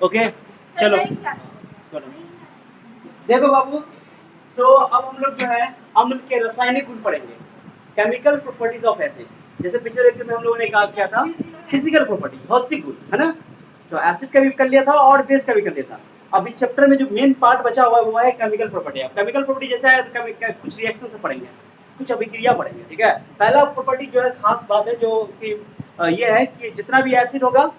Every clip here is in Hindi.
ओके चलो देखो बाबू। अब हम लोग जो है अम्ल के रासायनिक गुण पढ़ेंगे, केमिकल प्रॉपर्टीज ऑफ एसिड। जैसे पिछले लेक्चर में हम लोगों ने कहा क्या था, फिजिकल प्रॉपर्टी, भौतिक गुण, है ना। तो एसिड का भी कर लिया था और बेस का भी कर लिया था। अब इस चैप्टर में जो मेन पार्ट बचा हुआ है वो है केमिकल प्रॉपर्टी। अब केमिकल प्रॉपर्टी जैसे है कुछ रिएक्शन से पढ़ेंगे, कुछ अभिक्रिया पढ़ेंगे, ठीक है। पहला प्रॉपर्टी जो है खास बात है जो कि ये है कि जितना भी एसिड होगा,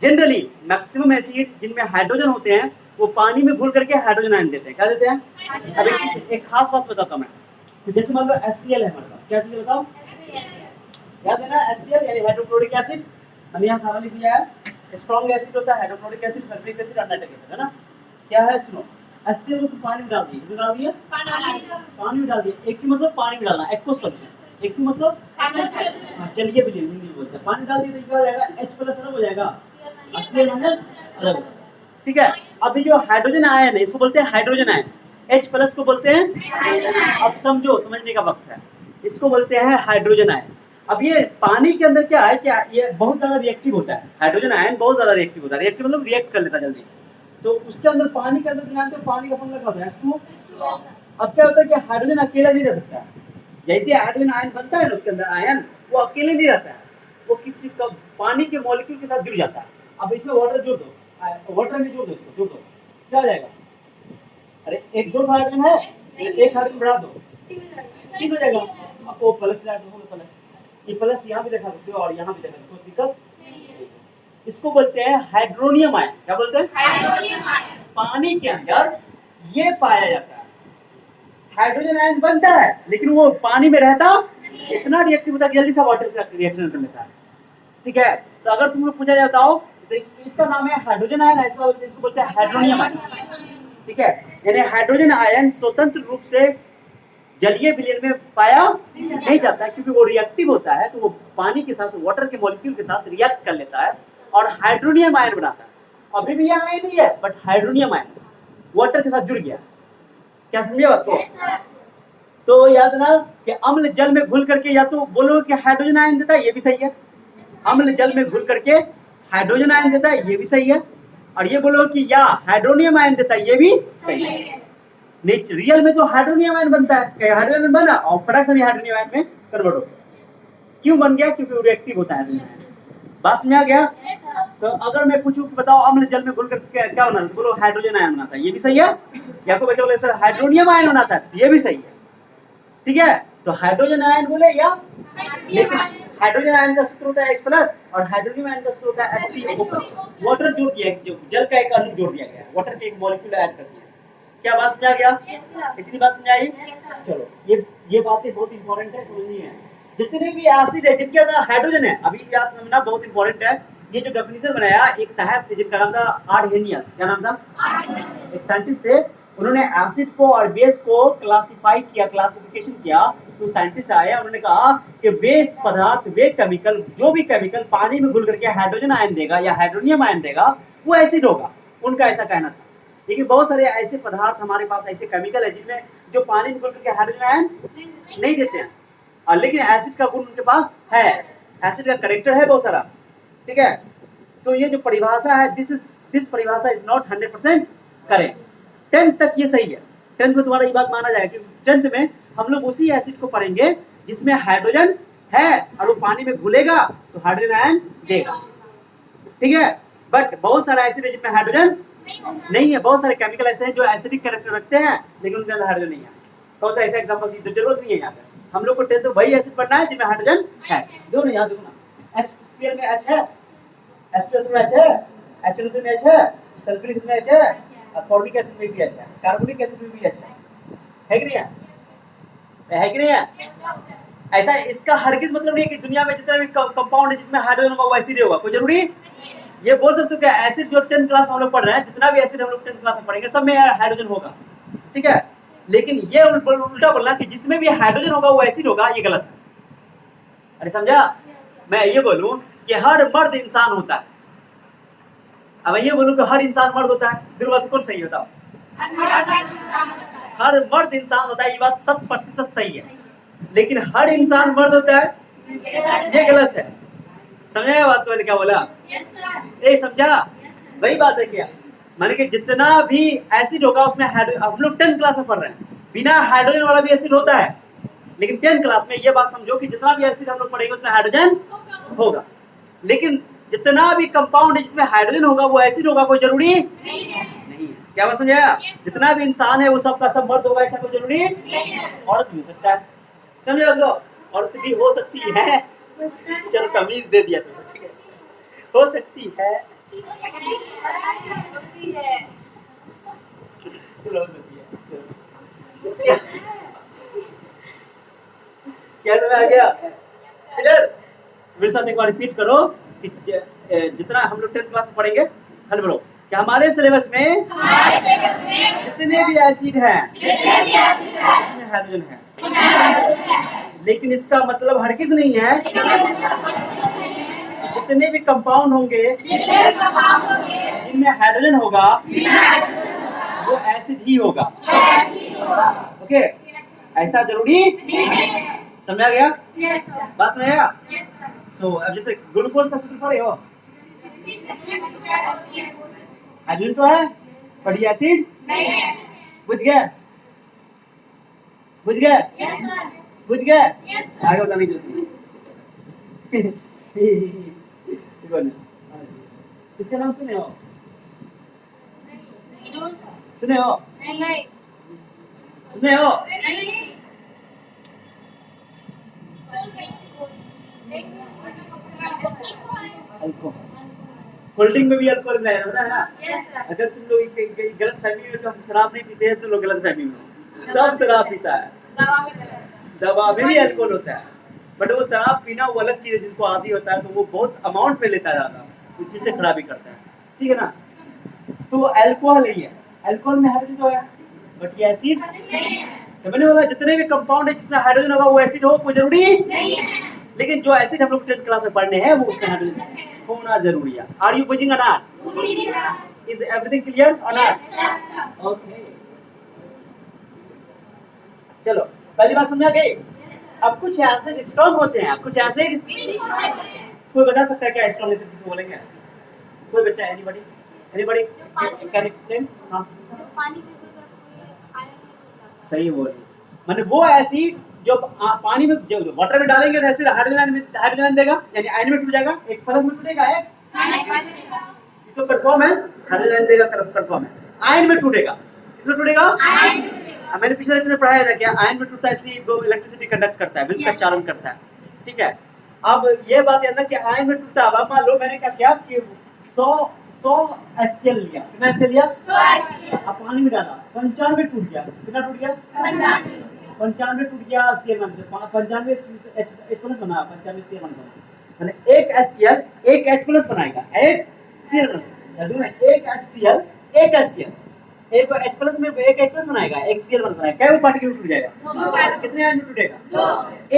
जनरली मैक्सिमम एसिड जिनमें हाइड्रोजन होते हैं वो पानी में घुल करके हाइड्रोजन आयन देते हैं। क्या देते हैं? अब एक खास बात बताता हूं मैं। तो जैसे मान लो HCl है हमारे पास, क्या चीज बताओ? याद है ना, HCl यानी हाइड्रोक्लोरिक एसिड। हमने यहाँ सारा लिख दिया है। स्ट्रॉन्ग एसिड होता है हाइड्रोक्लोरिक एसिड, सल्फ्यूरिक एसिड और नाइट्रिक एसिड, है ना। क्या है सुनो, HCl को तो पानी में डाल दिए, डाल दिया पानी में डाल दिया। एक की मतलब पानी में डालना, एक्वस सॉल्यूशन। एक की मतलब चलिए बिलियन हिंदी में बोलते हैं। पानी डाल दिए तो क्या हो जाएगा? H+ अलग हो जाएगा, HCl माइनस अलग, ठीक है। अभी जो हाइड्रोजन आयन है इसको बोलते हैं हाइड्रोजन आयन, H+ को बोलते हैं, अब समझो, समझने का वक्त है, इसको बोलते हैं हाइड्रोजन आयन। अब ये पानी के अंदर क्या है, क्या ये बहुत ज्यादा रिएक्टिव होता है। हाइड्रोजन आयन बहुत ज्यादा रिएक्टिव होता है। रिएक्टिव मतलब रिएक्ट कर लेता है जल्दी। तो उसके अंदर पानी के अंदर जानते हो पानी का फॉर्मूला क्या होता है? H2O। अब क्या होता है कि हाइड्रोजन अकेला नहीं रह सकता है। जैसे हाइड्रोजन आयन बनता है ना उसके अंदर आयन, वो अकेले नहीं रहता है, वो किसी का पानी के मॉलिक्यूल के साथ जुड़ जाता है। अब इसमें वाटर जोड़ दो, वाटर में जोड़ दो, इसको जोड़ दो, क्या हो जाएगा? अरे एक दो हाइड्रोजन है, एक हाइड्रोजन बढ़ा दो, 3 हो जाएगा। अब वो प्लस प्लस, ये प्लस यहाँ भी दिखा सकते हो और यहाँ भी दिखा सकते हो, कोई दिक्कत। इसको बोलते हैं हाइड्रोनियम आयन। क्या बोलते हैं? Hydronium ion. पानी के अंदर ये पाया जाता है। हाइड्रोजन आयन बनता है लेकिन वो पानी में रहता, इतना रिएक्टिव होता है जल्दी से वाटर से रिएक्शन कर लेता है, ठीक है। तो अगर तुमको पूछा जाता हो तो इसका नाम है हाइड्रोजन आयन, ऐसा इसको बोलते हैं हाइड्रोनियम आयन, ठीक है। यानी हाइड्रोजन आयन स्वतंत्र रूप से जलीय विलयन में पाया नहीं जाता क्योंकि वो रिएक्टिव होता है, तो वो पानी के साथ, वाटर के मॉलिक्यूल के साथ रिएक्ट कर लेता है और हाइड्रोनियम आयन बनाता है। अभी भी यह आयन ही है बट हाइड्रोनियम आयन वाटर के साथ जुड़ गया। क्या समझे बात को? तो याद ना कि अम्ल जल में घुल करके या तो बोलो कि हाइड्रोजन आयन देता है, ये भी सही है। अम्ल जल में घुल करके हाइड्रोजन आयन देता है, ये भी सही है। और ये बोलो कि या हाइड्रोनियम आयन देता है, ये भी सही है। रियल में तो हाइड्रोनियम आयन बनता है, हाइड्रोजन बना और फटाक से हाइड्रोनियम आयन में कन्वर्ट हो गया। क्यों बन गया? क्योंकि वो रिएक्टिव होता है। बात में आ गया? तो अगर मैं पूछूं कि बताओ अम्ल जल में घुलकर क्या बनाता है, तो बोलो हाइड्रोजन आयन बनाता है, ये भी सही है। या कोई बच्चा बोले सर हाइड्रोनियम आयन बनाता है, ये भी सही है, ठीक है। तो हाइड्रोजन आयन बोले या, लेकिन हाइड्रोजन आयन का सूत्र होता है H+ और हाइड्रोनियम आयन का सूत्र होता है H3O। वाटर जोड़ दिया, जो जल का एक अणु जोड़ दिया गया, वाटर के एक मॉलिक्यूल ऐड कर दिया। क्या बात समझ आ गया? इतनी बात समझ आई? चलो ये बातें बहुत इंपॉर्टेंट है, समझनी है। जितने भी एसिड है जिनके अंदर हाइड्रोजन है, अभी याद समझना बहुत इंपॉर्टेंट है। ये जो डेफिनेशन बनाया एक साहब थे जिनका नाम था आर्हेनियस। क्या नाम था? एक साइंटिस्ट थे, उन्होंने एसिड को और बेस को क्लासिफाई किया, क्लासिफिकेशन किया। तो साइंटिस्ट आए, उन्होंने कहा कि वे पदार्थ, वे केमिकल, जो भी केमिकल पानी में घुल करके हाइड्रोजन आयन देगा या हाइड्रोनियम आयन देगा वो एसिड होगा। उनका ऐसा कहना था। लेकिन बहुत सारे ऐसे पदार्थ हमारे पास, ऐसे केमिकल है जिनमें जो पानी में घुल करके हाइड्रोजन आयन नहीं देते हैं, और लेकिन एसिड का गुण उनके पास है, एसिड का कैरेक्टर है बहुत सारा, ठीक है। तो ये जो परिभाषा है, दिस परिभाषा इज नॉट 100% करेक्ट। 10th तक ये सही है, 10th में तुम्हारा ये बात माना जाएगा कि 10th में हम लोग उसी एसिड को पढ़ेंगे जिसमें हाइड्रोजन है और वो पानी में घुलेगा तो हाइड्रोजन आयन देगा, ठीक है। बट बहुत सारा एसिड है जिसमें हाइड्रोजन नहीं है। बहुत सारे केमिकल ऐसे हैं जो एसिडिक कैरेक्टर रखते हैं लेकिन उनके अंदर हाइड्रोजन नहीं है। कौन सा ऐसा एग्जांपल दी, जरूरत नहीं है यहाँ पे। हम लोग को 10th वही एसिड पढ़ना है जिसमें हाइड्रोजन है। दोनों यहाँ देखो ना, HCl में H है, H2S में H है, HNO3 में H है, सल्फ्यूरिक एसिड में H है, और फॉर्मिक एसिड में भी H है, कार्बोनिक एसिड में भी H है कि नहीं है? है कि नहीं है? ऐसा इसका हरगिज मतलब नहीं है कि दुनिया में जितना भी कंपाउंड है जिसमें हाइड्रोजन होगा वो एसिड होगा, कोई जरूरी ये बोल सकते हो कि एसिड जो 10th क्लास में हम लोग पढ़ रहे हैं, जितना भी एसिड हम लोग 10th क्लास में पढ़ेंगे सब में हाइड्रोजन होगा, ठीक है। लेकिन ये उल्टा बोलना कि जिसमें भी हाइड्रोजन होगा वो एसिड होगा, ये गलत है। अरे समझा? मैं ये बोलूं कि हर मर्द इंसान होता है, अब ये बोलूं कि हर इंसान मर्द होता है, दुर्वाद कौन सही होता? हर मर्द इंसान होता है, ये बात 100% सही है। लेकिन हर इंसान मर्द होता है, ये गलत है। समझा बात? मैंने क्या बोला? समझा? वही बात है क्या? माने कि जितना भी एसिड होगा उसमें हम लोग 10th क्लास में पढ़ रहे हैं, बिना हाइड्रोजन वाला भी एसिड होता है, लेकिन 10th क्लास में ये बात समझो कि जितना भी एसिड हम लोग पढ़ेंगे उसमें हाइड्रोजन होगा, लेकिन जितना भी कंपाउंड है जिसमें हाइड्रोजन होगा वो एसिड होगा, कोई जरूरी नहीं है। क्या बात समझाया? जितना भी इंसान है वो सबका सब मर्द होगा ऐसा कोई जरूरी नहीं, औरत भी हो सकता है, समझे लोग? औरत भी हो सकती है, चलो तमीज दे दिया तुमने, ठीक है, हो सकती है, चलो हो सकती है, चलो क्या समझ आ गया? क्लियर? मेरे साथ एक बार रिपीट करो कि जितना हम लोग 10th क्लास में पढ़ेंगे, हल बोलो कि हमारे सिलेबस में जितने भी एसिड हैं उसमें हाइड्रोजन है, लेकिन इसका मतलब हरगिज नहीं है जितने भी कंपाउंड होंगे जिनमें हाइड्रोजन होगा वो एसिड ही होगा। ओके, ऐसा जरूरी समझा गया? बात समझ आया? सो अब जैसे ग्लूकोज का सूत्र पढ़े हो, हाइड्रोजन तो है पर ये एसिड बुझ गया, बुझ गया, बुझ गया, आगे बताने की जरूरत इसका नाम सुने हो? सुने हो? सुने हो? कोल्ड ड्रिंक में भी अल्कोहल मिलाया जाता है ना? अगर तुम लोग गलत फहमी में, तो हम शराब नहीं पीते हैं, तुम लोग गलत फहमी में, सब शराब पीता है, दवा में भी अल्कोहल होता है, बट वो शराब पीना वो अलग चीज है, जिसको आदी होता है तो वो बहुत अमाउंट में लेता है ज्यादा, जिससे खराबी करता है, ठीक है ना? तो अल्कोहल ही है, अल्कोहल में हाइड्रोजन तो है बट ये एसिड तो मैंने बोला जितने भी कंपाउंड है जिसमें हाइड्रोजन होगा वो एसिड हो कोई जरूरी नहीं है, लेकिन जो एसिड हम लोग 10th क्लास में पढ़ने हैं वो उसमें हाइड्रोजन होना जरूरी है। आर यू बुझिंग और नॉट? इज एवरीथिंग क्लियर और नॉट? ओके, चलो पहली बात समझा गई। अब कुछ एसिड स्ट्रॉन्ग होते हैं, कुछ एसिड कोई बता सकता है क्या स्ट्रॉन्ग एसिड किसे बोलेंगे? कोई बच्चा? एनीबॉडी? Anybody can explain? हां, पानी में सही बोल, माने वो एसिड जो पानी में जो वाटर में डालेंगे तो एसिड हाइड्रोजन देगा, यानी आयन में टूट जाएगा, एक प्लस में टूटेगा, एक ये तो कंफर्म है, हाइड्रोजन देगा कंफर्म है, आयन में टूटेगा, इसमें टूटेगा आयन में टूटेगा। मैंने पिछले लेक्चर में पढ़ाया था क्या आयन में टूटता है इसलिए वो इलेक्ट्रिसिटी कंडक्ट करता है, विद्युत चालन करता है, ठीक है? अब ये बात याद रखना कि आयन में टूटता है। अब मान लो मैंने क्या किया कि 100 HCl लिया, कितना HCl लिया? 100 HCl, अब पानी में डाला, 95 टूट गया, कितना टूट गया? 95 टूट गया, Cl माइनस 95 H प्लस बना, 95 Cl माइनस बना, माने एक HCl एक H प्लस बनाएगा, एक Cl माइनस, दोनों एक HCl एक HCl, एक H प्लस में एक H प्लस बनाएगा, एक Cl माइनस बनाएगा, क्या वो पार्टिकल टूट जाएगा? दो। कितने आयन में टूटेगा? दो।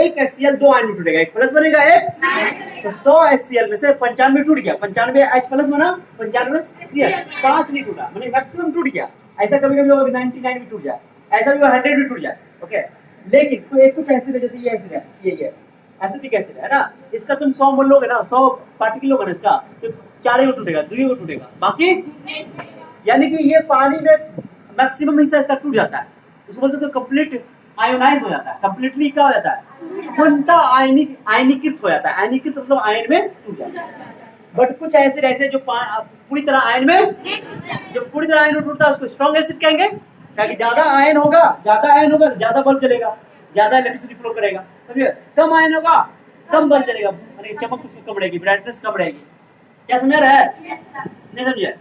एक HCl दो आयन में टूटेगा, एक प्लस बनेगा, एक तो 100 HCl में से 95 टूट गया, 95 H प्लस बना, 95 Cl, 5 नहीं टूटा, माने मैक्सिमम टूट गया। ऐसा कभी-कभी होगा कि 99 भी टूट जाए, ऐसा भी 100 भी टूट जाए, ओके? लेकिन कोई कुछ एसिड है, जैसे ये एसिड है, ये एसिटिक एसिड है ना, इसका तुम 100 मोल लोगे ना, 100 पार्टिकल लोगे ना इसका, तो 4 ही टूटेगा, 2 ही टूटेगा, बाकी यानी कि ये पानी में मैक्सिमम हिस्सा इसका टूट जाता है, इसको बोल सकते हो कंप्लीट आयोनाइज हो जाता है, कंप्लीटली क्या हो जाता है? पूर्णतः आयनीकृत हो जाता है, आयनीकृत मतलब आयन में टूट जाता है। बट कुछ एसिड ऐसे जो पूरी तरह आयन में, जो पूरी तरह आयन में टूटता है उसको स्ट्रॉन्ग एसिड कहेंगे, क्योंकि ज्यादा आयन होगा ज्यादा बल्ब जलेगा, ज्यादा इलेक्ट्रिसिटी फ्लो करेगा, समझिए? कम आयन होगा कम बल्ब जलेगा, यानी चमक उसको कम रहेगी, ब्राइटनेस कम रहेगी। क्या समझ रहा है? नहीं समझे?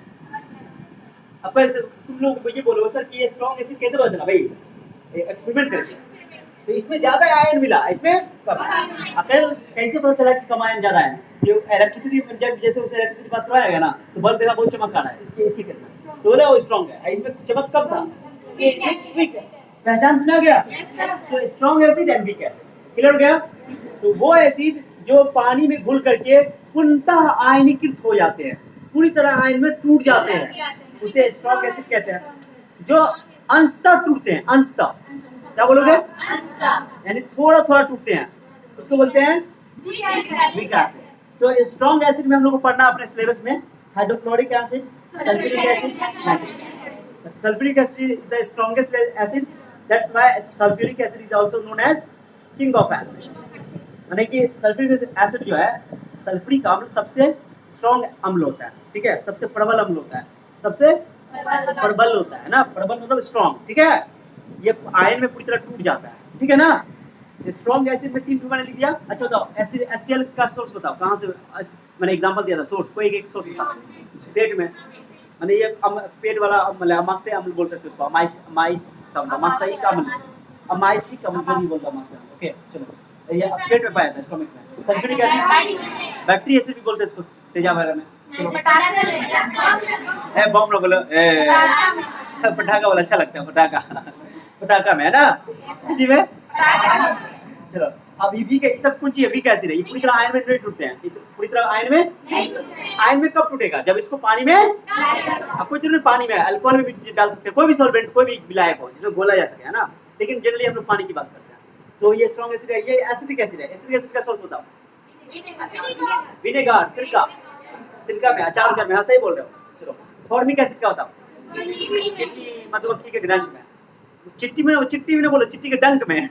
अब ऐसे तुम लोग ये बोलोगे सर कि ये स्ट्रॉन्ग एसिड कैसे पता चला? भाई एक्सपेरिमेंट करके, तो इसमें ज्यादा आयन मिला, इसमें कम। कैसे पता चला कि कम आयन ज्यादा है? ये इलेक्ट्रिसिटी जब जैसे उसे इलेक्ट्रिसिटी पास करवाएगा ना तो बल्ब देखा बहुत चमक आ रहा है, इसी केस में तो बोला वो स्ट्रॉन्ग है, इसमें चमक कम था, इसलिए वीक है। पहचान समझ आ गया? So strong acid and weak acid, clear हो गया? तो वो एसिड जो पानी में घुल करके पूर्णतः आयनीकृत हो जाते हैं, पूरी तरह आयन में टूट जाते हैं, उसे स्ट्रॉन्ग एसिड कहते हैं। जो अंशतः टूटते हैं, अंशतः, क्या बोलोगे? यानी थोड़ा थोड़ा टूटते हैं, उसको बोलते हैं वीक एसिड। तो स्ट्रॉन्ग एसिड में हम लोग को पढ़ना अपने सिलेबस में hydrochloric acid, sulphuric acid, sulfuric acid is the strongest acid, that's why sulfuric acid is also known as king of acid। माने कि सल्फ्यूरिक एसिड जो है, सल्फ्यूरिक अम्ल सबसे स्ट्रॉन्ग अम्ल होता है, ठीक है, सबसे प्रबल अम्ल होता है, सबसे प्रबल होता है ना, प्रबल मतलब स्ट्रॉन्ग, ठीक है, ये आयन में पूरी तरह टूट जाता है, ठीक है ना। स्ट्रॉन्ग एसिड में 3 मैंने लिख दिया। अच्छा बताओ एसिड HCl का सोर्स बताओ कहाँ से, मैंने एग्जांपल दिया था सोर्स, कोई एक सोर्स बताओ। पेट में, माने ये पेट वाला मतलब अमाशय अम्ल बोल सकते हो उसको, अमाशयिक अम्ल, अमाशयिक अम्ल जो भी बोलता है अमाशय। ओके चलो, ये पेट में पाया था, स्टमक में। सल्फ्यूरिक एसिड बैक्टीरिया एसिड भी बोलते हैं इसको, तेजाब वगैरह में। चलो बम ना बोलो, पटाखा वाला अच्छा लगता है, पटाखा में है ना, जी में। चलो अब ये के सब कुछ ये वीक एसिड है, ये पूरी तरह आयन में नहीं टूटते हैं, पूरी तरह आयन में कब टूटेगा, जब इसको पानी में, अब कोई जरूरत पानी में, अल्कोहल में भी डाल सकते हैं, कोई भी सॉल्वेंट, कोई भी विलायक हो जिसमें घोला जा सके, है ना, लेकिन जनरली हम लोग पानी की बात करते हैं। तो ये स्ट्रॉन्ग एसिड है, ये एसिडिक एसिड है। एसिडिक एसिड का सोर्स बताओ। विनेगर, सिरका में, अचार में, हाँ सही बोल रहे हो। चलो फॉर्मिक एसिड का बताओ। चिट्टी मतलब ठीक है, डंक में, चिट्टी में बोलो, चिट्टी के डंक में।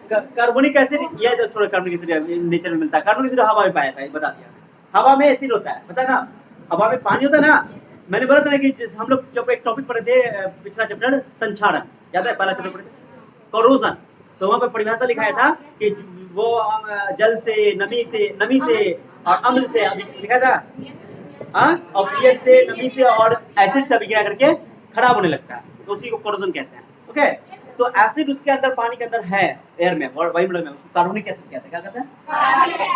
कार्बोनिक एसिड, ये जो थोड़ा कार्बोनिक एसिड नेचर में मिलता है, कार्बोनिक एसिड हवा में पाया था, बता दिया। हवा में एसिड होता है, पता ना, हवा में पानी होता है ना। मैंने बोला था ना कि हम लोग जब एक टॉपिक पढ़े थे पिछला चैप्टर, संक्षारण, याद है, पहला चैप्टर पढ़े थे कोरोजन, तो वहाँ पे परिभाषा लिखाया था कि वो जल से, नमी से और अम्ल से, अभी लिखा था, ऑक्सीजन से, नमी से और एसिड से अभिक्रिया करके खराब होने लगता है, तो उसी को कोरोजन कहते हैं। ओके, तो एसिड उसके अंदर, पानी के अंदर है, एयर में, वायुमंडल में, उसको कार्बोनिक एसिड कहते हैं। क्या कहते हैं?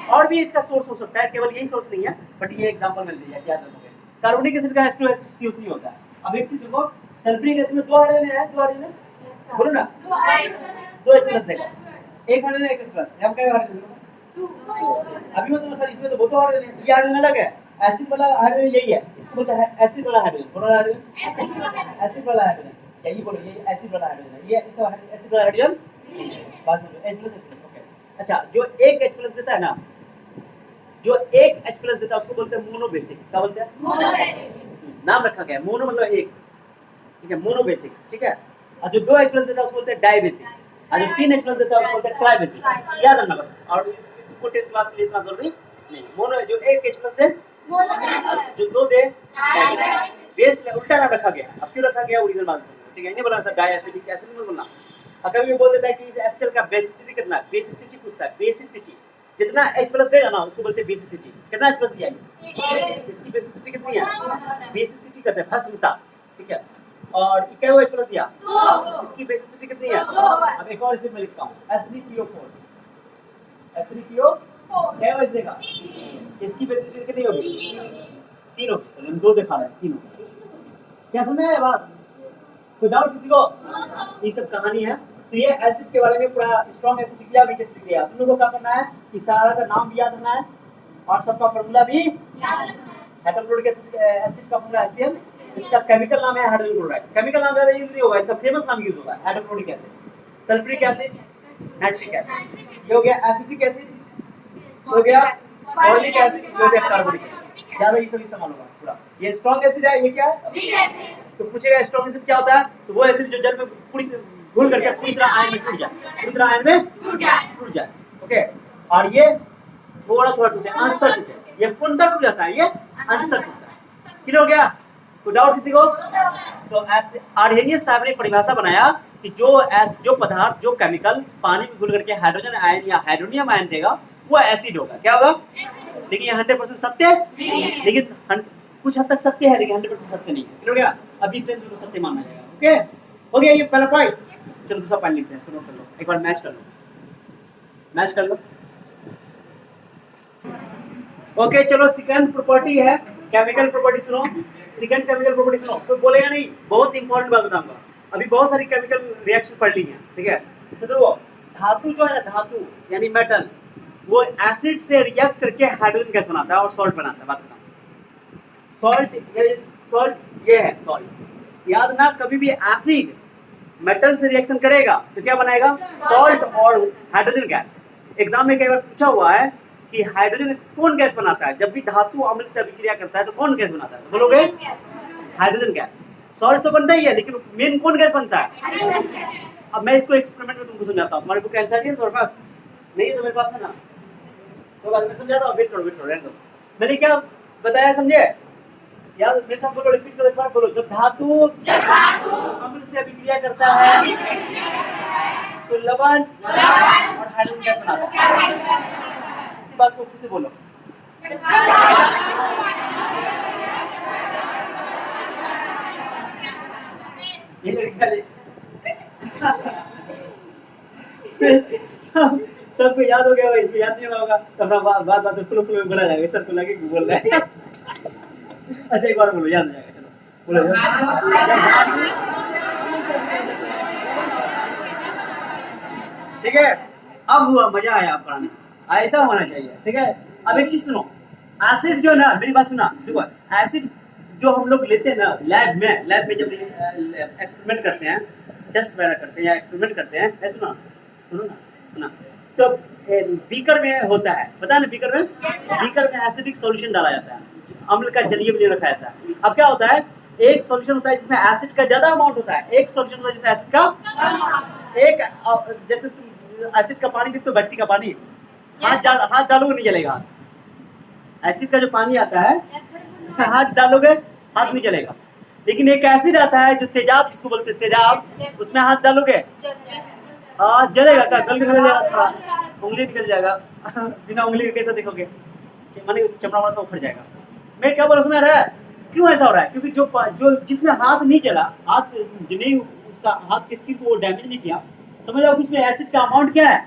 और भी इसका सोर्स हो सकता है, केवल यही सोर्स नहीं है, बट ये एग्जांपल मिल दिया, क्या रखोगे। कार्बोनिक एसिड का H2SO3 होता है। अब एक चीज देखो, सल्फ्यूरिक एसिड में 2 हाइड्रोजन है, 2 हाइड्रोजन, बोलो ना, 2 H+ देगा, एक हाइड्रोजन, एक H+, हम क्या हाइड्रोजन, अभी मतलब सर इसमें तो वो तो हाइड्रोजन है, ये हाइड्रोजन अलग है, एसिड वाला हाइड्रोजन यही है, इसको बोलते हैं एसिड वाला हाइड्रोजन। कौन वाला हाइड्रोजन? एसिड वाला हाइड्रोजन, यही बोलो, ये एसिड वाला हाइड्रोजन है, ये इस एसिड वाला हाइड्रोजन बात H+। ओके, अच्छा जो एक H+ देता है ना, जो एक H+ देता है उसको बोलते हैं मोनोबेसिक। क्या बोलते हैं? मोनोबेसिक, नाम रखा गया है, मोनो मतलब एक, ठीक है, मोनोबेसिक, ठीक है। और जो 2 H+ देता है उसको बोलते हैं डाइबेसिक, और जो 3 H+ देता है उसको बोलते हैं ट्राइबेसिक। याद रखना बस, और इसको 10th क्लास के लिए इतना जरूरी नहीं। मोनो जो एक H+ है, जो 2 दे, बेस उल्टा नाम रखा गया। अब क्यों रखा गया ओरिजिनल बात, ठीक है, नहीं बोलना सर डाइएसिडिक एसिड मत बोलना। अगर ये बोल देता है कि इस HCl का बेसिसिटी कितना है, बेसिसिटी पूछता है, बेसिसिटी जितना H+ देगा ना उसको बोलते हैं बेसिसिटी। कितना H+ दिया है, इसकी बेसिसिटी कितनी है, बेसिसिटी कहते हैं भस्मता, ठीक है। और क्या वो H+ दिया, इसकी बेसिसिटी कितनी है। अब एक और इसे मैं लिखता हूं, H3PO4, H3PO क्या हो इसका, इसकी बेसिसिटी कितनी होगी, 3 होगी। चलो हम 2 दिखा रहे हैं, 3 होगी। क्या समझ आया बात, कोई डाउट किसी को? ये सब कहानी है। तो ये एसिड के बारे में पूरा स्ट्रॉन्ग एसिड लिख दिया, वीक एसिड लिख दिया। तुम लोगों को क्या करना है कि सारा का नाम भी याद रखना है और सबका फार्मूला भी याद रखना है। हाइड्रोक्लोरिक एसिड का फॉर्मूला HCl, इसका केमिकल नाम है हाइड्रोजन क्लोराइड। केमिकल नाम ज्यादा यूज नहीं होगा, इसका फेमस नाम यूज होगा, hydrochloric acid, sulphuric acid, nitric acid. ये हो गया एसिटिक एसिड, हो गया फॉर्मिक एसिड, हो गया कार्बोनिक एसिड। ज्यादा ये सब इस्तेमाल होगा पूरा। ये स्ट्रॉन्ग एसिड है, ये क्या है, वीक एसिड। तो पूछेगा स्ट्रॉन्ग एसिड क्या होता है, तो वो एसिड जो जल में पूरी घुल करके पूरी तरह आयन में टूट जाए, पूरी तरह आयन में टूट जाए। ओके, और ये थोड़ा थोड़ा टूटे, अंशतः टूटे, ये पूर्णतः टूट जाता है, ये अंशतः टूटता है। क्लियर हो गया? कोई डाउट किसी को? तो ऐसे आर्हेनियस साहब ने परिभाषा बनाया कि जो पदार्थ, जो केमिकल पानी में घुल करके हाइड्रोजन आयन या हाइड्रोनियम आयन देगा वो एसिड होगा। क्या होगा? लेकिन ये 100% सत्य है, लेकिन कुछ हद तक सत्य है, लेकिन 100% सत्य नहीं है। क्लियर हो गया? अभी फ्रेंड्स को सत्य माना जाएगा। ओके, हो गया ये पहला पॉइंट। चलो दूसरा पॉइंट लिखते हैं, सुनो कर लो, एक बार मैच कर लो। ओके चलो, सेकंड प्रॉपर्टी है केमिकल प्रॉपर्टी। सुनो, सेकंड केमिकल प्रॉपर्टी सुनो, कोई बोलेगा नहीं, बहुत इंपॉर्टेंट बात बताऊंगा। अभी बहुत सारी केमिकल रिएक्शन पढ़ ली है, ठीक है। सुनो, धातु जो है ना, धातु यानी मेटल, वो एसिड से रिएक्ट करके हाइड्रोजन गैस बनाता है और सॉल्ट बनाता है। बात बताऊं, सॉल्ट ये है सॉल्ट। याद ना, कभी भी एसिड मेटल से रिएक्शन करेगा तो क्या बनाएगा, सॉल्ट और हाइड्रोजन गैस। एग्जाम में कई बार पूछा हुआ है कि हाइड्रोजन कौन गैस बनाता है? जब भी धातु अम्ल से अभिक्रिया करता है तो कौन गैस बनाता है? बोलोगे हाइड्रोजन गैस। सॉल्ट तो बनता ही है, लेकिन मेन कौन गैस बनता है? अब मैं इसको एक्सपेरिमेंट में तुमको समझाता हूँ। हमारे बुक एनसीईआरटी है तुम्हारे पास? नहीं है तो मेरे पास है ना, तो बाद में समझाता हूँ। वेट करो रहने दो। मैंने क्या बताया समझे? याद मेरे साथ बोलो, रिपीट करो एक बार, बोलो। जब धातु अम्ल से अभिक्रिया करता है तो लवण और हाइड्रोजन गैस बनाता है। इसी बात को खुद से बोलो। ये लड़का सबको याद हो गया होगा, इसको याद नहीं होगा तो अपना बात में फ्लो में बोला जाएगा, सबको लगे कि बोल रहा है। अच्छा एक बार बोलो, याद हो जाएगा। चलो बोलो। ठीक है, अब हुआ, मजा आया आप पढ़ाने, ऐसा होना चाहिए। ठीक है, अब एक चीज सुनो, एसिड जो है ना, मेरी बात सुना, देखो एसिड जो हम लोग लेते हैं ना लैब में जब एक्सपेरिमेंट करते हैं, टेस्ट वगैरह करते हैं या एक्सपेरिमेंट करते हैं, ऐसा सुनो ना, तो बीकर में होता है, पता है ना, बीकर में एसिडिक सॉल्यूशन डाला जाता है, अम्ल का जलीय विलयन रखा जाता है। अब क्या होता है, एक सॉल्यूशन होता है जिसमें एसिड का ज्यादा अमाउंट होता है, एक सॉल्यूशन होता है जिसमें एसिड का एक, जैसे तुम एसिड का पानी देखते हो, बैटरी का पानी, हाथ डालोगे नहीं जलेगा। एसिड का जो पानी आता है इसमें हाथ डालोगे हाथ नहीं जलेगा, लेकिन एक एसिड आता है जो तेजाब, जिसको बोलते हैं तेजाब, उसमें हाथ डालोगे हाथ जलेगा, क्या गल निकल जाएगा, उंगली निकल जाएगा। बिना उंगली के कैसे देखोगे, माने चमड़ा वाला सब उखड़ जाएगा। मैं क्या बोल रहा हूँ, समझ रहा है क्यों ऐसा हो रहा है? क्योंकि जो जिसमें हाथ नहीं जला, हाथ नहीं, उसका हाथ किसकी को डैमेज नहीं किया, समझ आओ उसमें एसिड का अमाउंट क्या है,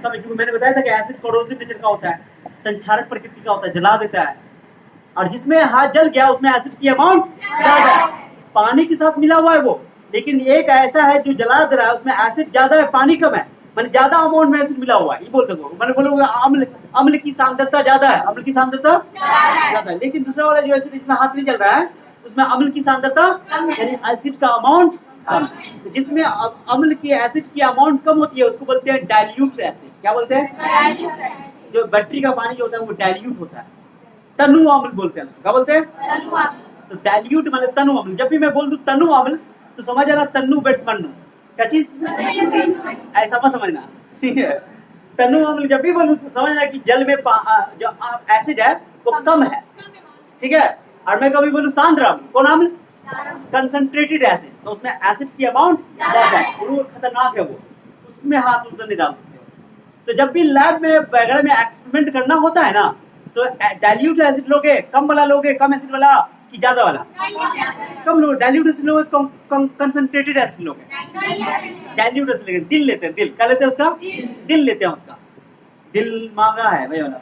तब क्योंकि मैंने बताया था कि एसिड कोरोसिव नेचर का होता है, संक्षारक प्रकृति का होता है, जला देता है। और जिसमें हाथ जल गया उसमें एसिड की अमाउंट ज्यादा है, पानी के साथ मिला हुआ है वो, लेकिन एक ऐसा है जो जला दे रहा है, उसमें एसिड ज्यादा है, पानी कम है, मैंने ज्यादा अमाउंट में एसिड मिला हुआ है, ये बोल सकते, मैंने बोलूंगा अम्ल की सांद्रता ज्यादा है, अम्ल की सांद्रता ज्यादा है। लेकिन दूसरा वाला जो एसिड इसमें हाथ नहीं चल रहा है, उसमें अम्ल की सांद्रता यानी एसिड का अमाउंट कम। जिसमें अम्ल की एसिड की अमाउंट कम होती है उसको बोलते हैं डाइल्यूट एसिड। क्या बोलते हैं? जो बैटरी का पानी जो होता है वो डाइल्यूट होता है, तनु अम्ल बोलते हैं उसको। क्या बोलते हैं? तो डाइल्यूट मतलब तनु अम्ल। जब भी मैं बोल दूं तनु अम्ल तो समझ आना तन्नु बेट्स मन्नु, क्या चीज, ऐसा मत समझना, ठीक है। तनु अम्ल जब भी बोलूं तो समझना कि जल में जो एसिड है वो कम है, ठीक है। और मैं कभी बोलूं सांद्र अम्ल, कौन अम्ल? कंसंट्रेटेड एसिड, तो उसमें एसिड की अमाउंट ज्यादा है, वो खतरनाक है, वो उसमें हाथ उधर नहीं डाल सकते हो। तो जब भी लैब में वगैरह में एक्सपेरिमेंट करना होता है ना, तो डाइल्यूट एसिड लोगे, कम वाला लोगे, कम एसिड वाला कि ज्यादा वाला? कम लोगे। डाइल्यूट एसिड लोगे, कंसंट्रेटेड एसिड लोगे। डाइल्यूट एसिड लेंगे, दिल लेते हैं, दिल क्या लेते हैं उसका? दिल लेते हैं उसका। दिल मांगा है भाई वाला,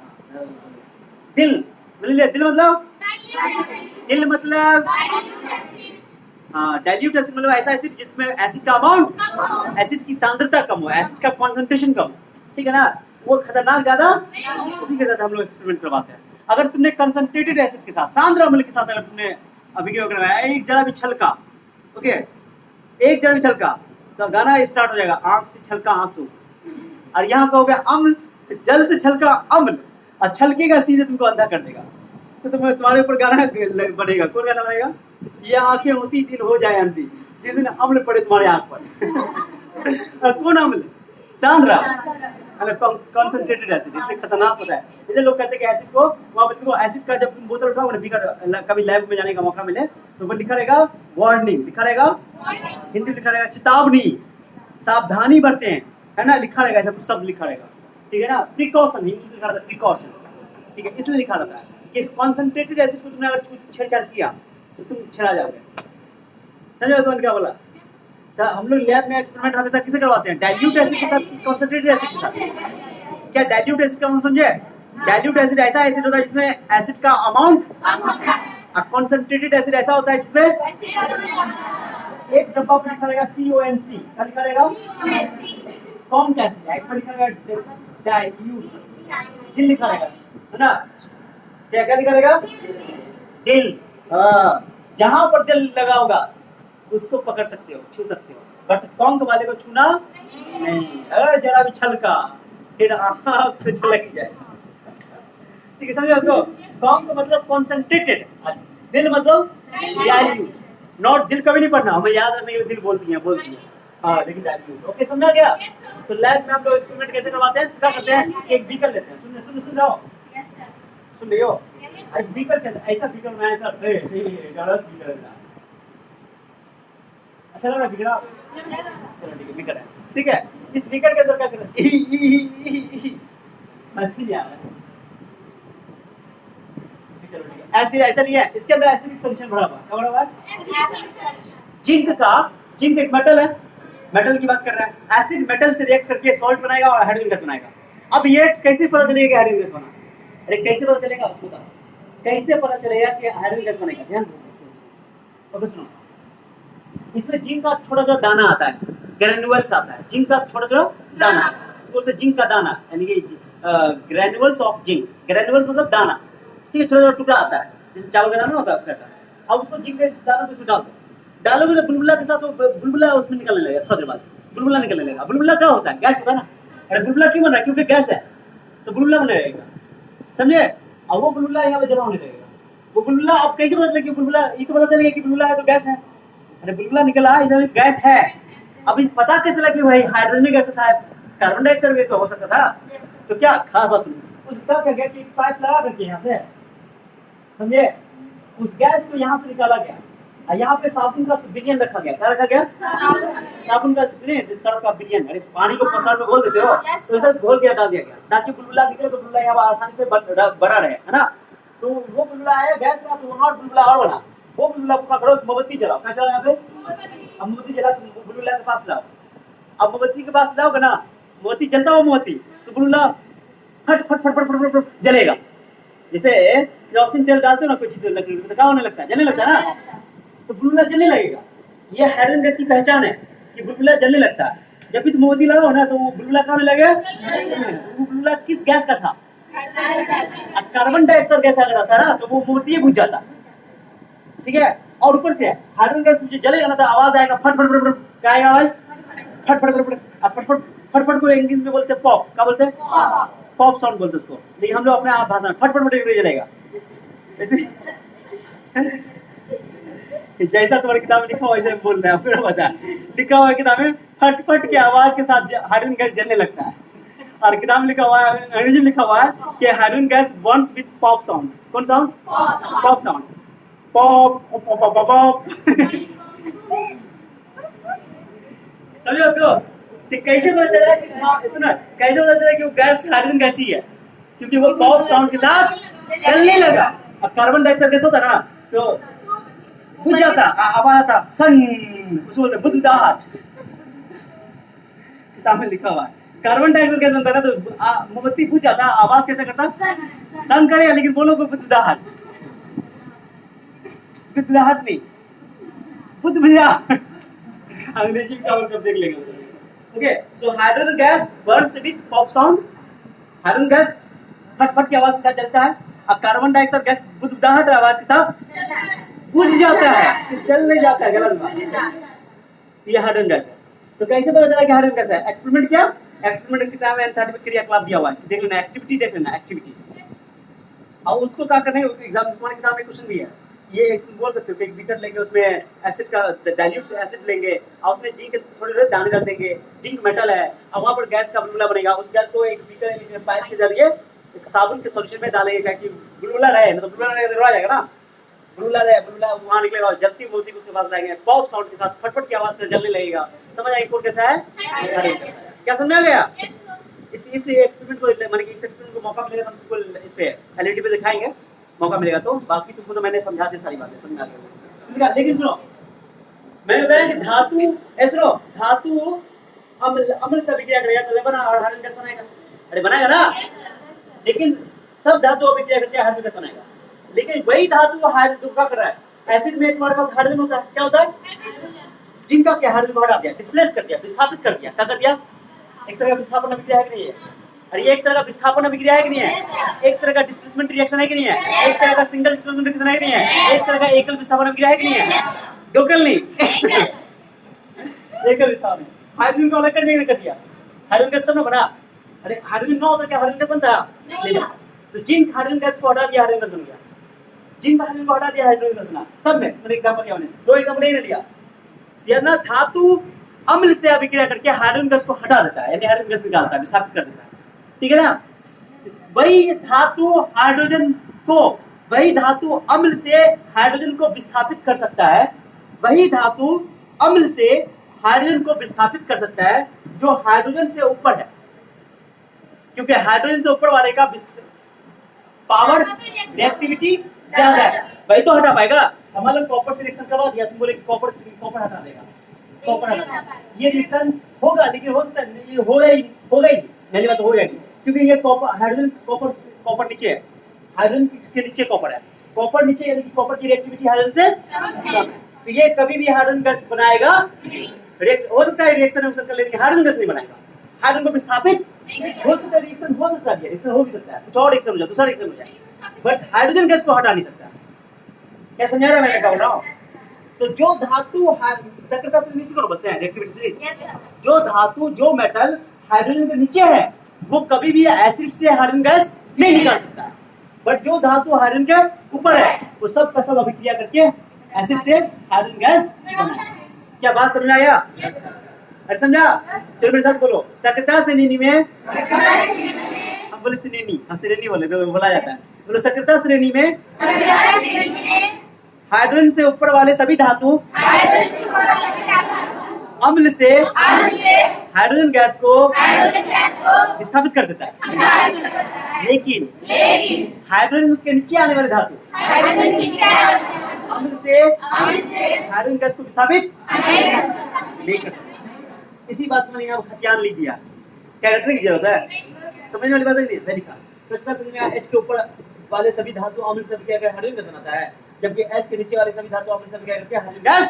दिल दिल मतलब, दिल मतलब हाँ, डाइल्यूट एसिड मतलब ऐसा एसिड जिसमें एसिड का अमाउंट, एसिड की सांद्रता कम हो, एसिड का कॉन्सेंट्रेशन कम, ठीक है ना, वो खतरनाक ज्यादा, उसी के साथ हम लोग एक्सपेरिमेंट करवाते हैं। अगर तुमने कंसंट्रेटेड एसिड के साथ, सांद्र अम्ल के साथ अगर तुमने अभिक्रिया करवाया, एक जरा भी छलका, ओके, एक जरा भी छलका तो गाना स्टार्ट हो जाएगा, आंख से छलका आंसू। और यहाँ कहोगे अम्ल, जल से छलका अम्ल, और छलकेगा सीधे तुमको अंधा कर देगा, तो तुम्हारे ऊपर गाना बनेगा। कौन गाना बनेगा? ये आंखें उसी दिन हो जाए अंधी जिस दिन अम्ल पड़े तुम्हारे आंख पर। कौन अम्ल? सांद्र, कंसंट्रेटेड एसिड, इसलिए खतरनाक होता है। इसलिए लोग कहते हैं कि एसिड को, वहाँ पर देखो एसिड का जब तुम बोतल उठाओगे ना, कभी लैब में जाने का मौका मिले तो वो लिखा रहेगा वार्निंग, लिखा रहेगा हिंदी में, लिखा रहेगा चेतावनी, सावधानी बरतें, है ना, लिखा रहेगा, ऐसा कुछ शब्द लिखा रहेगा, ठीक है ना। प्रिकॉशन, इंग्लिश लिखा रहता है प्रिकॉशन, ठीक है, इसलिए लिखा रहता है कि कॉन्सेंट्रेटेड एसिड को तुमने अगर छेड़छाड़ किया तो तुम छेड़ा जाओगे। समझो तो क्या बोला? तो हम लोग लैब में एक्सपेरिमेंट हमेशा किसे करवाते हैं? डाइल्यूट एसिड के साथ, कंसंट्रेटेड एसिड के साथ। क्या डाइल्यूट एसिड का मतलब समझे? डाइल्यूट एसिड ऐसा एसिड होता है जिसमें एसिड का अमाउंट, और कंसंट्रेटेड एसिड ऐसा होता है जिसमें एक डब्बा पर लिखा रहेगा CONC, क्या लिखा रहेगा? कौन एसिड है, एक पर लिखा रहेगा डाइल्यूट, दिल लिखा रहेगा, है ना, क्या क्या लिखा रहेगा? दिल। जहां पर दिल लगा होगा उसको पकड़ सकते हो, छू सकते हो, बट कौन वाले को छूना नहीं। जरा भी छलका फिर आंख पे छलक जाए, ठीक है, समझे उसको? कॉम का मतलब कॉन्सेंट्रेटेड, दिल मतलब डाइल्यूट, नॉट दिल कभी नहीं पढ़ना, हमें याद रखने के लिए दिल बोलती है हाँ, लेकिन डाइल्यूट। ओके, समझा गया? तो लैब में हम लोग एक्सपेरिमेंट कैसे करवाते हैं? क्या करते हैं? एक बीकर लेते हैं, सुन रहे हो? सुन रही हो? इस बीकर के अंदर ऐसा बीकर बनाया, ऐसा गलत बीकर है, अच्छा लग रहा है बिगड़ा? चलो ठीक है, बिगड़ है, ठीक है। इस बिगड़ के अंदर क्या करना है? हंसी नहीं आ रहा है, चलो ठीक है। एसिड ऐसा नहीं है, इसके अंदर एसिडिक सॉल्यूशन भरा हुआ है, क्या भरा हुआ है? जिंक एक मेटल है, मेटल की बात कर रहा है। एसिड मेटल से रिएक्ट करके सॉल्ट बनाएगा और हाइड्रोजन गैस बनाएगा। अब ये कैसे पता चलेगा कि हाइड्रोजन गैस बना? अरे कैसे पता चलेगा उसको बता, कैसे पता चलेगा कि हाइड्रोजन गैस बनेगा? ध्यान दो, सुनो। इसमें जिंक का छोटा छोटा दाना आता है, ग्रैन्युअल्स आता है, जिंक का छोटा छोटा दाना, इसको बोलते हैं जिंक का दाना, यानी कि ग्रैन्युअल्स ऑफ जिंक। ग्रैन्युअल्स मतलब दाना, ठीक है, छोटा छोटा टुकड़ा आता है, जैसे चावल का दाना होता है उसका। अब उसको जिंक के दानों को इसमें डालोगे तो बुलबुला के साथ बुलबुला उसमें निकलने लगेगा, थोड़ी देर बाद बुलबुला निकलने लगेगा। बुलबुला क्या होता है? गैस होता है ना। अरे बुलबुला क्यों बन रहा है? क्योंकि गैस है, तो बुलबुला बनने लगेगा, समझे? अब वो बुलबुला यहाँ पे जमा होने लगेगा। वो बुलबुला अब कैसे पता चलेगा कि बुलबुला? ये तो पता चलेगा कि बुलबुला है तो गैस है। अरे बुलबुला निकला, इधर गैस है। अब पता कैसे लगे भाई हाइड्रोजन गैस है? कार्बन डाइऑक्साइड गैस तो हो सकता था। तो क्या खास बात सुनिए, उसका क्या गया कि पाइप लगा करके यहाँ से, समझे, उस गैस को यहाँ से निकाला गया। यहाँ पे साबुन का बिलियन रखा गया। क्या रखा गया? साबुन का, सुनिए, सर्फ का बिलियन। अरे पानी को सर्फ में घोल देते हो, तो ऐसा घोल के हटा दिया गया ताकि बुलबुला निकले, तो बुलबुला यहाँ आसानी से बना रहे, है ना। तो वो बुलबुला है गैस का, तो वहाँ बुलबुला और बना। वो बुलबुला को करो, मोमबत्ती जलाओ। क्या जलाओ यहाँ पे? अब मोमबत्ती जला, बुलबुला के पास लाओ। अब मोमबत्ती के पास लाओगे ना, मोमबत्ती जलता हुआ मोमबत्ती, तो बुलबुला फट फट फट फट फट फट जलेगा। जैसे केरोसिन तेल डालते हो ना कोई चीज लकड़ी में, तो क्या होने लगता है? जलने लगता है ना, तो बुलबुला जलने लगेगा। ये हाइड्रोजन गैस की पहचान है कि बुलबुला जलने लगता है। जब भी तुम मोमबत्ती लगाओ ना, तो वो बुलबुला कहाँ लगेगा? वो बुलबुला किस गैस का था? कार्बन डाइऑक्साइड गैस अगर आता ना, तो वो मोमबत्ती बुझ जाता, ठीक है। और ऊपर से हाइड्रोजन गैस जो जलेगा ना, तो आवाज आएगा फट फट फट फट, क्या आएगा आवाज? फट फट फट फट। फट फट फट फट को इंग्लिश में बोलते हैं पॉप। क्या बोलते हैं? पॉप साउंड बोलते हैं उसको, लेकिन हम लोग अपने आप भाषा में फट फट फट जलेगा। जैसा तुम्हारी किताब में लिखा हुआ वैसे बोल रहे हैं, फिर बता, लिखा हुआ है किताब में फट फट की आवाज के साथ हाइड्रोजन गैस जलने लगता है, और किताब में लिखा हुआ है, अंग्रेजी में लिखा हुआ है कि hydrogen gas burns with pop sound. कौन sound? Pop sound. Pop pop pop pop. समझो तो कैसे पता चला कि, सुना, कैसे पता चला कि वो गैस हाइड्रोजन गैस ही है? क्योंकि वो पॉप साउंड के साथ चलने लगा। अब कार्बन डाइऑक्साइड गैस होता ना, तो बुझ जाता, आवाज आता सन, उसको बोलते बुद्धदाहट। किताब में लिखा हुआ है कार्बन डाइऑक्साइड गैस होता ना, तो मोमबत्ती बुझ जाता, आवाज कैसे करता? सन करेगा, लेकिन बोलो को बुद्धदाहट। बुद्धदाहट नहीं, बुद्ध भैया। अंग्रेजी का मतलब देख लेंगे। Okay, so hydrogen gas burns with pop sound. Hydrogen gas फट फट की आवाज के साथ चलता है, और कार्बन डाइऑक्साइड गैस बुद्धदाहट आवाज के साथ बुझ जाता है, जल नहीं जाता है। गलत बात, ये हाइड्रोजन गैस है। तो कैसे पता चला कि हाइड्रोजन गैस है? एक्सपेरिमेंट किया, एक्सपेरिमेंट किताब में एनसीईआरटी क्रिया क्लास दिया हुआ है, देख लेना, एक्टिविटी देख लेना, एक्टिविटी। और उसको क्या करना है, एग्जाम तुम्हारी किताब में क्वेश्चन भी है, ये तुम बोल सकते हो कि एक बीकर लेंगे, उसमें एसिड का डाइल्यूट एसिड लेंगे, और उसमें जिंक के छोटे छोटे दाने डाल देंगे, जिंक मेटल है, और वहाँ पर गैस का बुलबुला बनेगा। उस गैस को एक बीकर पाइप के जरिए एक साबुन के सॉल्यूशन में डालेंगे, ताकि बुलबुला रहे, मतलब बुलबुला रहेगा तो आ जाएगा ना, बुलबुला वहाँ निकलेगा, और जलती मोती को उसके पास लाएंगे, पॉप साउंड के साथ फटफट की आवाज से जलने लगेगा। समझ आई कौन कैसा है? क्या समझ आ गया? इस एक्सपेरिमेंट को, माने कि इस एक्सपेरिमेंट को मौका मिलेगा तो बिल्कुल इस पे एलईडी पे दिखाएंगे, मौका मिलेगा तो। बाकी तुमको तो मैंने समझा दी सारी बातें, समझा दिया। लेकिन सुनो, मैंने बताया कि धातु, सुनो, धातु अम्ल से अभिक्रिया करेगा तो बना और हाइड्रोजन गैस बनाएगा। अरे बनाएगा ना, लेकिन सब धातु अभिक्रिया करके हाइड्रोजन गैस बनाएगा। लेकिन वही धातु हाइड्रोजन क्या कर रहा है? एसिड में तुम्हारे पास हाइड्रोजन होता है, क्या होता है? जिंक का क्या हाइड्रोजन को हटा दिया, डिस्प्लेस कर दिया, विस्थापित कर दिया। क्या कर दिया? एक तरह का विस्थापन अभिक्रिया है कि नहीं है? अरे ये एक तरह का विस्थापन अभिक्रिया है कि नहीं है? एक तरह का डिस्प्लेसमेंट रिएक्शन है कि नहीं है? एक तरह का सिंगल डिस्प्लेसमेंट रिएक्शन है कि नहीं है? एक तरह का एकल विस्थापन अभिक्रिया है कि नहीं है? दो कल नहीं, एकल विस्थापन। हाइड्रोजन को अलग कर दिया, हाइड्रोजन गैस तब ना बना। अरे हाइड्रोजन ना होता क्या हाइड्रोजन गैस बनता? नहीं, तो जिंक हाइड्रोजन गैस को हटा दिया, हाइड्रोजन गैस बन गया। जिंक हाइड्रोजन को हटा दिया, हाइड्रोजन गैस बना। सब में मैंने एग्जांपल दिया, मैंने दो एग्जांपल नहीं लिया। यह ना धातु अम्ल से अभिक्रिया करके हाइड्रोजन गैस को हटा देता है, यानी हाइड्रोजन गैस निकालता है, विस्थापित कर देता है, ठीक है ना। वही धातु हाइड्रोजन को, वही धातु अम्ल से हाइड्रोजन को विस्थापित कर सकता है, वही धातु अम्ल से हाइड्रोजन को विस्थापित कर सकता है जो हाइड्रोजन से ऊपर है, क्योंकि हाइड्रोजन से ऊपर वाले का पावर रिएक्टिविटी ज्यादा है, वही तो हटा पाएगा। हमारे लोग कॉपर से रिएक्शन करवा दिया, तुम बोले कॉपर हटा देगा, कॉपर हटा, ये रिएक्शन होगा, लेकिन हो सकता है ये होगा ही पहली बात होगा नहीं, क्योंकि ये कॉपर हाइड्रोजन कॉपर नीचे है, हाइड्रोजन के नीचे कॉपर है, कॉपर नीचे, यानी कि कॉपर की रिएक्टिविटी हाइड्रोजन से कम है, तो ये कभी भी हाइड्रोजन गैस बनाएगा, हो सकता है रिएक्शन कर लेकिन हाइड्रोजन गैस नहीं बनाएगा, हाइड्रोजन को विस्थापित हो सकता है, रिएक्शन हो सकता है, रिएक्शन हो भी सकता है, कुछ और रिएक्शन हो जाए, दूसरा रिएक्शन हो जाए, बट हाइड्रोजन गैस को हटा नहीं सकता। क्या समझा रहा मैंने क्या बोल रहा हूँ? तो जो धातु सक्रियता श्रेणी को बोलते हैं, रिएक्टिविटी श्रेणी, जो धातु जो मेटल हाइड्रोजन के नीचे है वो कभी भी एसिड से हाइड्रोजन गैस नहीं निकाल सकता, बट जो धातु हाइड्रोजन के ऊपर है वो सब का सब अभिक्रिया करके एसिड से हाइड्रोजन गैस बनाए। क्या बात समझ आया? अरे समझा? चलो मेरे साथ बोलो, सक्रियता श्रेणी में, हम बोले श्रेणी, हम श्रेणी बोले तो बोला जाता है, बोलो सक्रियता श्रेणी में हाइड्रोजन से ऊपर वाले सभी धातु अम्ल से हाइड्रोजन गैस को विस्थापित कर देता है, लेकिन हाइड्रोजन के नीचे आने वाले धातु अम्ल से हाइड्रोजन गैस को विस्थापित नहीं कर सकते। इसी बात में यहाँ खतियान लिख दिया, कैरेक्टर की जरूरत है, समझने वाली बात है नहीं लिखा। सक्रियता श्रेणी में H के ऊपर वाले सभी धातु अम्ल से क्या हाइड्रोजन गैस बनाता है, जबकि H के नीचे वाले सभी धातु अम्ल से क्या करते हैं, हाइड्रोजन गैस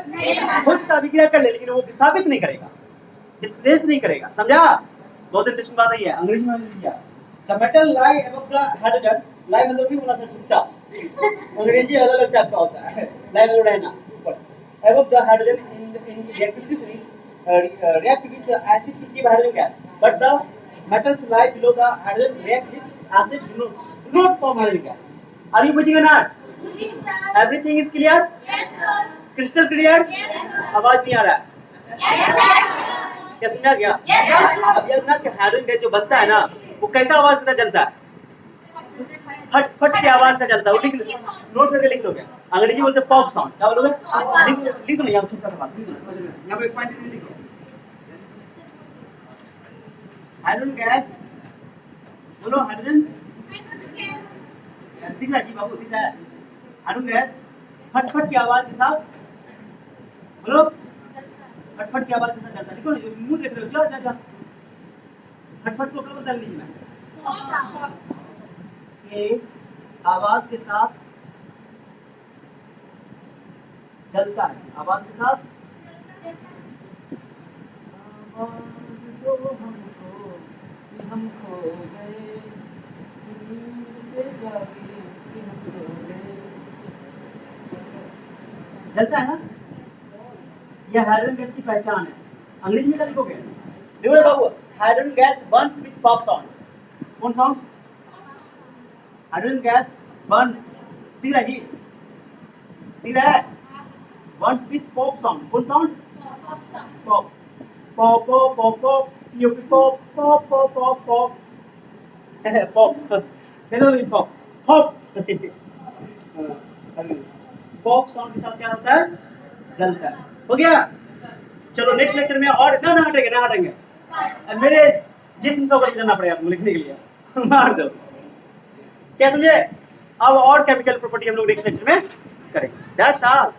हो सकता है अभिक्रिया कर ले, लेकिन वो विस्थापित नहीं करेगा, डिस्प्लेस नहीं करेगा। समझा? बहुत इंटरेस्टिंग बात है, अंग्रेजी में लिख दिया, the metal lie above the hydrogen, lie मतलब भी बोला सर छुट्टा, अंग्रेजी अलग अलग टाइप का होता है, लाई मतलब रहना ऊपर, above the hydrogen in reactivity series react with the acid to give hydrogen gas, but the metals lie below the hydrogen react with acid do not form hydrogen gas. Are you putting or not? Everything is clear? Yes sir. Crystal clear? Yes sir. आवाज नहीं आ रहा है? Yes sir. क्या समझा गया? Yes sir. अब ये ना कि हाइड्रोजन गैस जो बनता है ना वो कैसा आवाज के साथ जलता है, फट फट की आवाज से जलता है, वो लिख नोट करके लिख लोगे, अंग्रेजी बोलते पॉप साउंड, क्या बोलोगे? लिख लो, यहाँ छोटा सा बात लिख लो, यहाँ पे पॉइंट लिख लो, हाइड्रोजन गैस, बोलो हाइड्रोजन दिख रहा है जी बाबू, दिख रहा है, हाइड्रोजन गैस फट फट की आवाज के साथ, बोलो फट फट की आवाज के साथ जलता है, लिखो ना, मुंह देख रहे हो, जा जा, फट फट को कब बोलता है अंग्रेजी में? के आवाज के साथ जलता है, आवाज के साथ हम खो गए, नींद से जागे कि हम सो गए, जलता है ना, यह हाइड्रोजन गैस की पहचान है। अंग्रेजी में क्या लिखोगे? देखो बाबू, hydrogen gas burns with pop sound, कौन साउंड? हाइड्रोजन गैस बर्न्स, दिख रहा है जी, दिख रहा है, बर्न्स विथ पॉप साउंड, कौन sound? Pop pop pop pop pop pop pop pop pop pop pop, नहीं पॉप पॉप पॉप साउंड के साथ क्या होता है? जलता है। हो गया? चलो नेक्स्ट लेक्चर में और ना हटेंगे, मेरे जिस्म से होकर जाना पड़ेगा तुम लिखने के लिए, मार दो, क्या समझे? अब और केमिकल प्रॉपर्टी हम लोग नेक्स्ट लेक्चर में करेंगे। That's all.